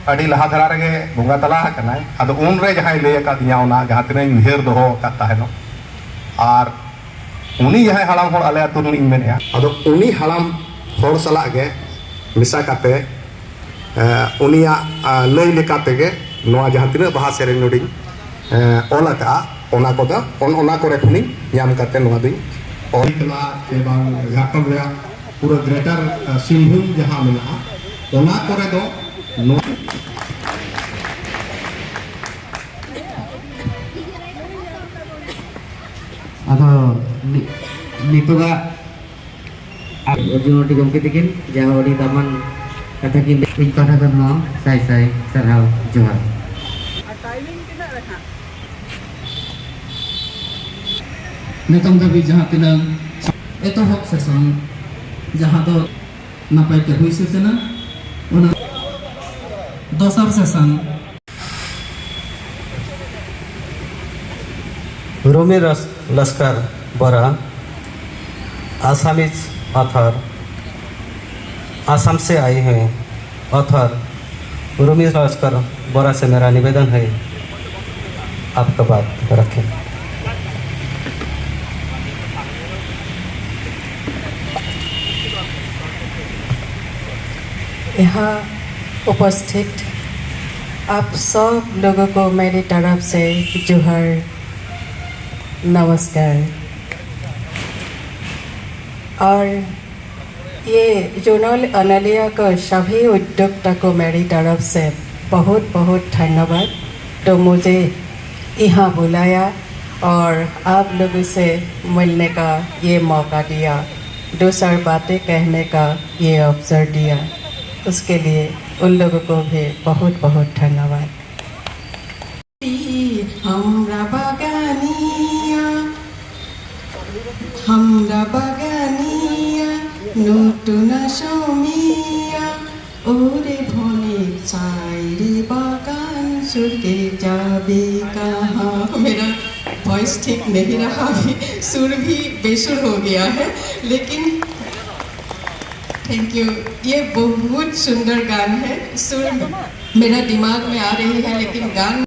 अड़ी लहा धरा रगे बोंगा तला कनाय अदो उन रे जहां ले का दिया ओना जहां तिने उहेर दोहो का ताहेनो आर उनी जहां हड़ाम होड़ आले अतु इन मेनेया अदो उनी हड़ाम होड़ सला गे मिसा काते उनिया लई लेका तेगे नोआ जहां तिने बहा सेरेन नोडी ओला का ओना कोदा ओना कोरे खुनी याम काते नोआ दिन और कला के बांग झारखंड रे पूरा ग्रेटर सिंहभूम जहां मेना ओना कोरे दो नो अदो नितुगा अर्जुन टी गमके तकिन जहां ओडी तमन कथा किन इन पाठा करनो साई साई सरहाव जोहार टाइमिंग किना रखा नितम दबी जहां तिना एतो हक सेशन जहां दो नापाय के हुई से ना ओना दोसर सेशन रूमी लश्कर बरा आसामीज ऑथर आसाम से आई हैं ऑथर रूमी लश्कर बरा से मेरा निवेदन है आपका बात रखें। यहाँ उपस्थित आप सब लोगों को मेरी तरफ से जोहर नमस्कार। और ये जोनल अनलिया को सभी उद्योक्ता को मेरी तरफ से बहुत बहुत धन्यवाद। तो मुझे यहाँ बुलाया और आप लोगों से मिलने का ये मौका दिया, दो चार बातें कहने का ये अवसर दिया, उसके लिए उन लोगों को भी बहुत बहुत धन्यवाद। हमरा बागानिया नूतन समिया ओरे भोले चाइरे बागान सुरके जाबे कहाँ। मेरा वॉइस ठीक नहीं रहा, अभी सुर भी बेसुर हो गया है, लेकिन थैंक यू। ये बहुत सुंदर गान है, सुर मेरा दिमाग में आ रही है लेकिन गान